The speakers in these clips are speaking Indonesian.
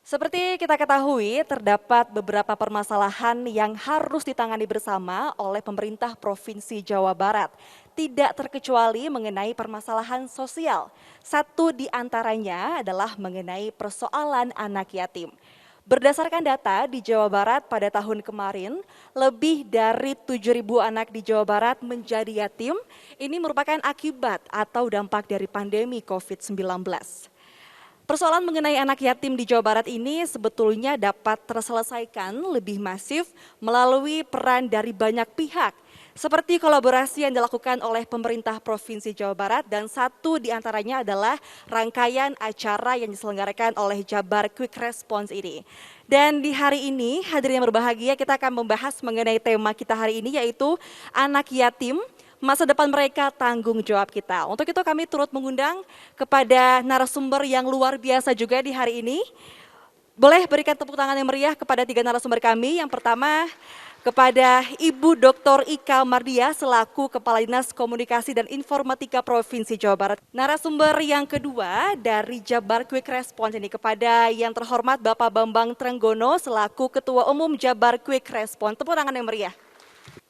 Seperti kita ketahui, terdapat beberapa permasalahan yang harus ditangani bersama oleh pemerintah Provinsi Jawa Barat. Tidak terkecuali mengenai permasalahan sosial. Satu di antaranya adalah mengenai persoalan anak yatim. Berdasarkan data di Jawa Barat pada tahun kemarin, lebih dari 7.000 anak di Jawa Barat menjadi yatim. Ini merupakan akibat atau dampak dari pandemi COVID-19. Persoalan mengenai anak yatim di Jawa Barat ini sebetulnya dapat terselesaikan lebih masif melalui peran dari banyak pihak, seperti kolaborasi yang dilakukan oleh pemerintah Provinsi Jawa Barat dan satu di antaranya adalah rangkaian acara yang diselenggarakan oleh Jabar Quick Response ini. Dan di hari ini, hadirin yang berbahagia, kita akan membahas mengenai tema kita hari ini yaitu anak yatim, masa depan mereka tanggung jawab kita. Untuk itu kami turut mengundang kepada narasumber yang luar biasa juga di hari ini. Boleh berikan tepuk tangan yang meriah kepada tiga narasumber kami. Yang pertama kepada Ibu Dr. Ika Mardia selaku Kepala Dinas Komunikasi dan Informatika Provinsi Jawa Barat. Narasumber yang kedua dari Jabar Quick Response ini kepada yang terhormat Bapak Bambang Trenggono selaku Ketua Umum Jabar Quick Response. Tepuk tangan yang meriah.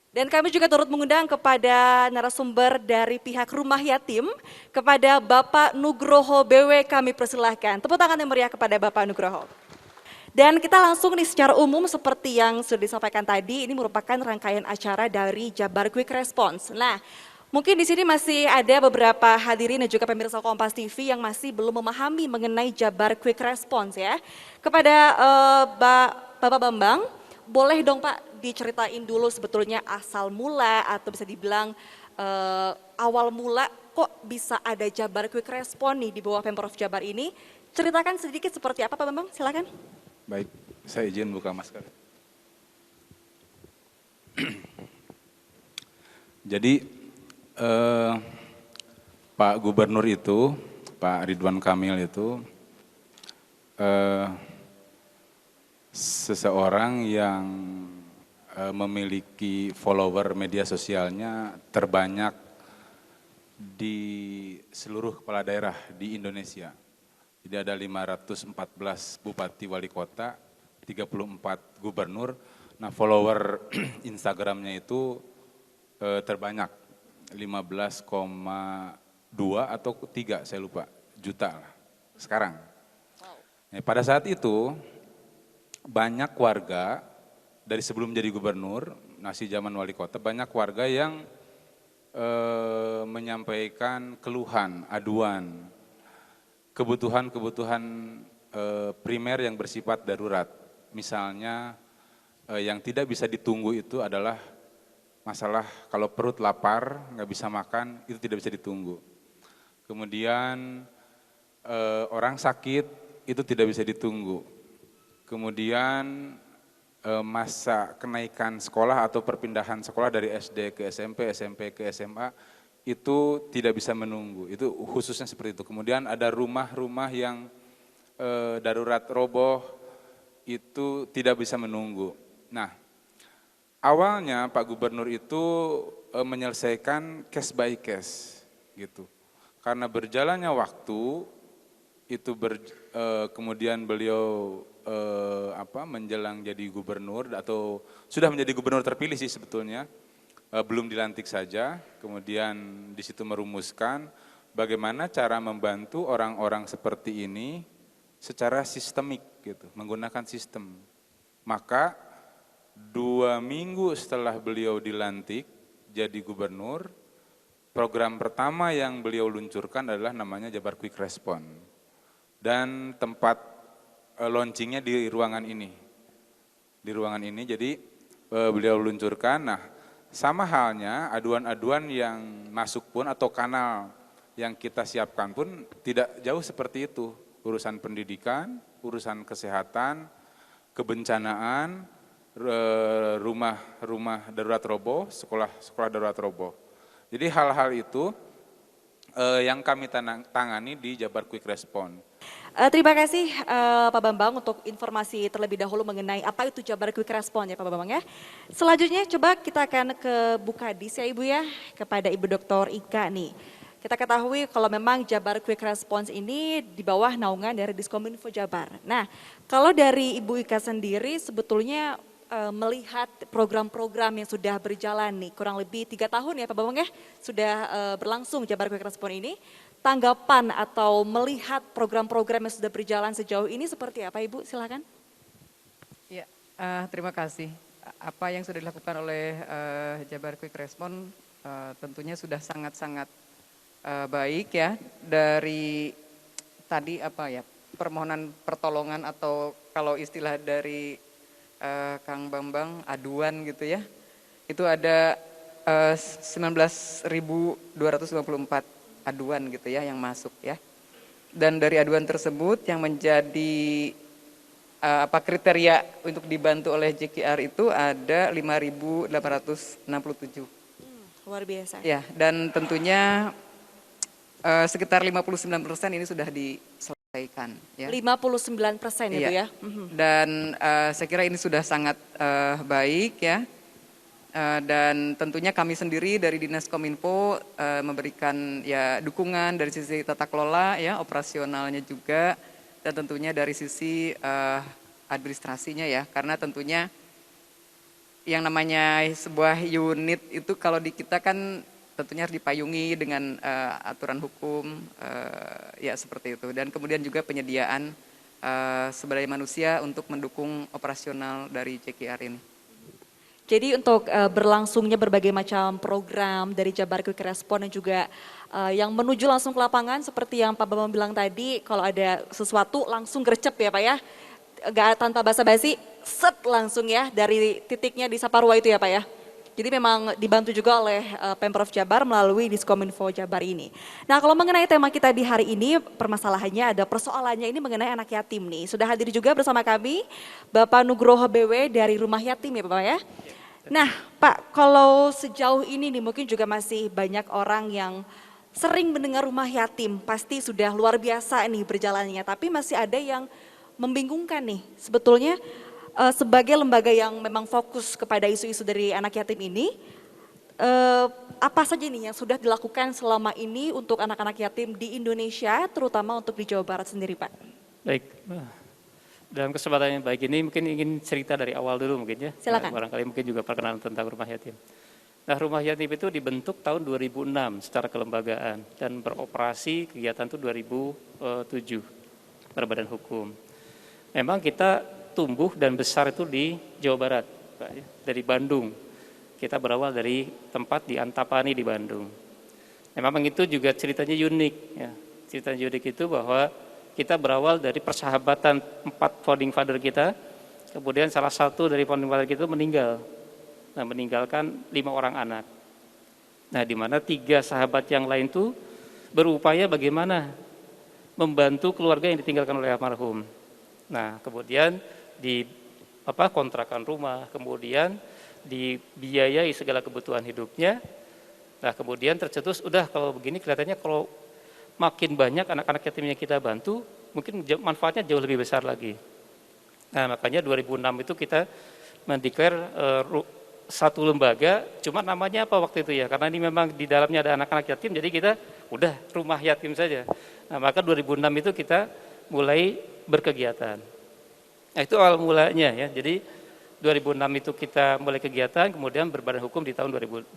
Dan kami juga turut mengundang kepada narasumber dari pihak Rumah Yatim, kepada Bapak Nugroho BW kami persilahkan. Tepuk tangan yang meriah kepada Bapak Nugroho. Dan kita langsung nih secara umum seperti yang sudah disampaikan tadi, ini merupakan rangkaian acara dari Jabar Quick Response. Nah, mungkin di sini masih ada beberapa hadirin dan juga pemirsa Kompas TV yang masih belum memahami mengenai Jabar Quick Response ya. Kepada Bapak Bambang, boleh dong Pak diceritain dulu sebetulnya asal mula atau bisa dibilang awal mula kok bisa ada Jabar Quick Response nih di bawah Pemprov Jabar ini. Ceritakan sedikit seperti apa Pak Bambang, silakan. Baik, saya izin buka masker. Jadi Pak Gubernur itu, Pak Ridwan Kamil itu seseorang yang memiliki follower media sosialnya terbanyak di seluruh kepala daerah di Indonesia. Jadi ada 514 bupati wali kota, 34 gubernur. Nah follower Instagramnya itu terbanyak 15,2 atau 3 saya lupa juta lah sekarang. Nah, pada saat itu banyak warga dari sebelum jadi gubernur, masih zaman wali kota, banyak warga yang menyampaikan keluhan, aduan, kebutuhan-kebutuhan primer yang bersifat darurat. Misalnya yang tidak bisa ditunggu itu adalah masalah kalau perut lapar, nggak bisa makan, itu tidak bisa ditunggu. Kemudian orang sakit, itu tidak bisa ditunggu. Kemudian masa kenaikan sekolah atau perpindahan sekolah dari SD ke SMP, SMP ke SMA itu tidak bisa menunggu, itu khususnya seperti itu. Kemudian ada rumah-rumah yang darurat roboh, itu tidak bisa menunggu. Nah, awalnya Pak Gubernur itu menyelesaikan case by case gitu. Karena berjalannya waktu, itu kemudian beliau menjelang jadi gubernur atau sudah menjadi gubernur terpilih sih sebetulnya, belum dilantik saja, kemudian di situ merumuskan bagaimana cara membantu orang-orang seperti ini secara sistemik gitu, menggunakan sistem. Maka 2 minggu setelah beliau dilantik jadi gubernur, program pertama yang beliau luncurkan adalah namanya Jabar Quick Response. Dan tempat launchingnya di ruangan ini. Di ruangan ini jadi beliau luncurkan, nah sama halnya aduan-aduan yang masuk pun atau kanal yang kita siapkan pun tidak jauh seperti itu. Urusan pendidikan, urusan kesehatan, kebencanaan, rumah darurat roboh, sekolah darurat roboh. Jadi hal-hal itu yang kami tangani di Jabar Quick Response. Terima kasih Pak Bambang untuk informasi terlebih dahulu mengenai apa itu Jabar Quick Response ya Pak Bambang ya. Selanjutnya coba kita akan ke Bu Kadis ya Ibu ya, kepada Ibu Dr. Ika nih. Kita ketahui kalau memang Jabar Quick Response ini di bawah naungan dari Diskominfo Jabar. Nah, kalau dari Ibu Ika sendiri sebetulnya melihat program-program yang sudah berjalan nih, kurang lebih 3 tahun ya Pak Bambang ya, sudah berlangsung Jabar Quick Response ini, tanggapan atau melihat program-program yang sudah berjalan sejauh ini seperti apa Ibu? Silakan. Ya, terima kasih. Apa yang sudah dilakukan oleh Jabar Quick Response tentunya sudah sangat-sangat baik ya, dari tadi apa ya, permohonan pertolongan atau kalau istilah dari Kang Bambang aduan gitu ya, itu ada 19.254 aduan gitu ya yang masuk ya, dan dari aduan tersebut yang menjadi apa kriteria untuk dibantu oleh JKR itu ada 5.867. Luar biasa. Ya, dan tentunya sekitar 59% ini sudah diselesaikan. Ya. 59% itu Iya. ya. Dan saya kira ini sudah sangat baik ya. Dan tentunya kami sendiri dari Dinas Kominfo memberikan ya dukungan dari sisi tata kelola ya, operasionalnya juga, dan tentunya dari sisi administrasinya ya, karena tentunya yang namanya sebuah unit itu kalau di kita kan tentunya harus dipayungi dengan aturan hukum ya seperti itu, dan kemudian juga penyediaan sumber daya manusia untuk mendukung operasional dari JKR ini. Jadi untuk berlangsungnya berbagai macam program dari Jabar Quick Response dan juga yang menuju langsung ke lapangan seperti yang Pak Bambang bilang tadi, kalau ada sesuatu langsung gercep ya Pak ya, nggak tanpa basa-basi, set langsung ya dari titiknya di Saparua itu ya Pak ya. Jadi memang dibantu juga oleh Pemprov Jabar melalui Diskominfo Jabar ini. Nah kalau mengenai tema kita di hari ini, permasalahannya ada persoalannya ini mengenai anak yatim nih. Sudah hadir juga bersama kami Bapak Nugroho BW dari Rumah Yatim ya Bapak ya. Nah Pak, kalau sejauh ini nih mungkin juga masih banyak orang yang sering mendengar rumah yatim, pasti sudah luar biasa nih berjalannya, tapi masih ada yang membingungkan nih sebetulnya. Sebagai lembaga yang memang fokus kepada isu-isu dari anak yatim ini, apa saja nih yang sudah dilakukan selama ini untuk anak-anak yatim di Indonesia, terutama untuk di Jawa Barat sendiri Pak? Baik, dalam kesempatan yang baik ini mungkin ingin cerita dari awal dulu mungkin ya. Silakan. Barangkali mungkin juga perkenalan tentang rumah yatim. Nah, rumah yatim itu dibentuk tahun 2006 secara kelembagaan dan beroperasi kegiatan itu 2007 berbadan hukum. Memang kita tumbuh dan besar itu di Jawa Barat, Pak, ya, dari Bandung. Kita berawal dari tempat di Antapani di Bandung. Memang itu juga ceritanya unik. Ya. Ceritanya unik itu bahwa kita berawal dari persahabatan 4 founding father kita, kemudian salah satu dari founding father kita meninggal. Nah, meninggalkan 5 orang anak. Nah, di mana 3 sahabat yang lain itu berupaya bagaimana membantu keluarga yang ditinggalkan oleh almarhum. Nah, kemudian di kontrakan rumah, kemudian dibiayai segala kebutuhan hidupnya. Nah, kemudian tercetus, udah kalau begini kelihatannya kalau makin banyak anak-anak yatim yang kita bantu, mungkin manfaatnya jauh lebih besar lagi. Nah, makanya 2006 itu kita mendeklar satu lembaga, cuma namanya apa waktu itu ya, karena ini memang di dalamnya ada anak-anak yatim, jadi kita udah rumah yatim saja. Nah, maka 2006 itu kita mulai berkegiatan. Nah, itu awal mulanya ya. Jadi 2006 itu kita mulai kegiatan, kemudian berbadan hukum di tahun 2007.